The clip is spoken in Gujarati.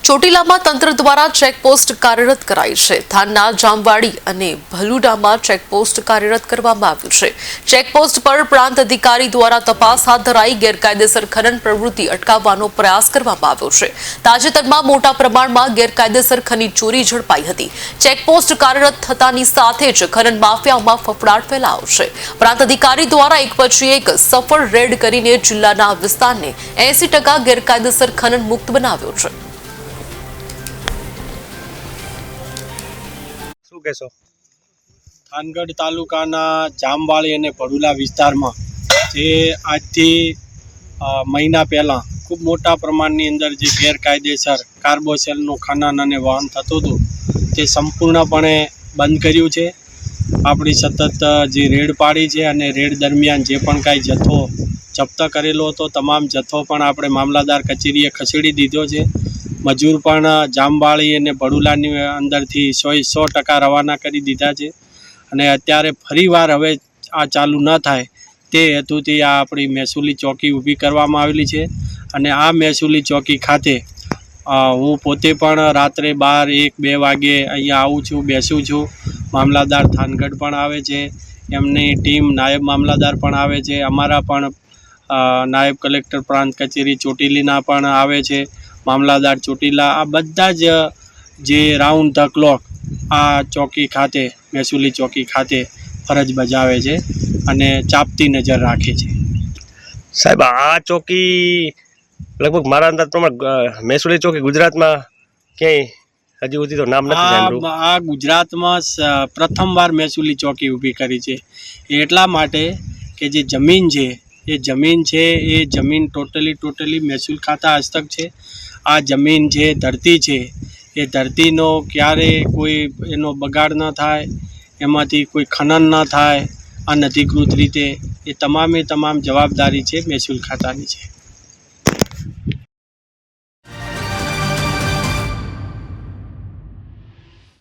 ચોટીલામાં તંત્ર દ્વારા ચેકપોસ્ટ કાર્યરત કરાઈ છે। થાનના જામવાડી અને ભલુડામાં ચેકપોસ્ટ કાર્યરત કરવામાં આવ્યું છે। ચેકપોસ્ટ પર પ્રાંત અધિકારી દ્વારા તપાસ હાથ ધરાઈ ગેરકાયદેસર ખનન પ્રવૃત્તિ અટકાવવાનો પ્રયાસ કરવામાં આવ્યો છે। તાજેતરમાં મોટા પ્રમાણમાં ગેરકાયદેસર ખનીજ ચોરી ઝડપાઈ હતી। ચેકપોસ્ટ કાર્યરત થતાની સાથે જ ખનન માફિયાઓમાં ફફડાટ ફેલાયો છે। પ્રાંત અધિકારી દ્વારા એક પછી એક સફળ રેડ કરીને જિલ્લાના વિસ્તારને 80% ગેરકાયદેસર ખનન મુક્ત બનાવ્યો છે। થાનગઢ તાલુકાના જામવાડી અને ભડુલા વિસ્તારમાં જે આજથી મહિના પહેલાં ખૂબ મોટા પ્રમાણની અંદર જે ગેરકાયદેસર કાર્બોસેલનું ખનન અને વહન થતું હતું તે સંપૂર્ણપણે બંધ કર્યું છે। આપણી સતત જે રેડ પાડી છે અને રેડ દરમિયાન જે પણ કાંઈ જથ્થો જપ્ત કરેલો હતો તમામ જથ્થો પણ આપણે મામલતદાર કચેરીએ ખસેડી દીધો છે। મજૂર પણ જામવાડી અને ભડુલાની અંદરથી 100% રવાના કરી દીધા છે અને અત્યારે ફરીવાર હવે આ ચાલુ ન થાય તે હેતુથી આ આપણી મહેસૂલી ચોકી ઊભી કરવામાં આવેલી છે અને આ મહેસૂલી ચોકી ખાતે હું પોતે પણ રાત્રે 12-1-2 વાગે અહીંયા આવું છું, બેસું છું। મામલતદાર થાનગઢ પણ આવે છે, એમની ટીમ નાયબ મામલતદાર પણ આવે છે, અમારા પણ નાયબ કલેક્ટર પ્રાંત કચેરી ચોટીલીના પણ આવે છે, મામલતદાર ચોટીલા, આ બધા જ જે રાઉન્ડ ધ ક્લોક આ ચોકી ખાતે મહેસૂલી ચોકી ખાતે ફરજ બજાવે છે અને ચાંપતી નજર રાખે છે। સાહેબ, આ ચોકી લગભગ મારા અંદાજ પ્રમાણે મહેસૂલી ચોકી ગુજરાતમાં ક્યાંય હજી સુધી તો નામ નથી સાંભળ્યું। આ ગુજરાતમાં પ્રથમવાર મહેસૂલી ચોકી ઊભી કરી છે। એટલા માટે કે જે જમીન છે એ જમીન ટોટલી મહેસૂલ ખાતા હસ્તક છે। આ જમીન છે, ધરતી છે, એ ધરતીનો ક્યારે કોઈ એનો બગાડ ન થાય, એમાંથી કોઈ ખનન ન થાય અનધિકૃત રીતે, એ તમામ જવાબદારી છે મહેસૂલ ખાતાની છે।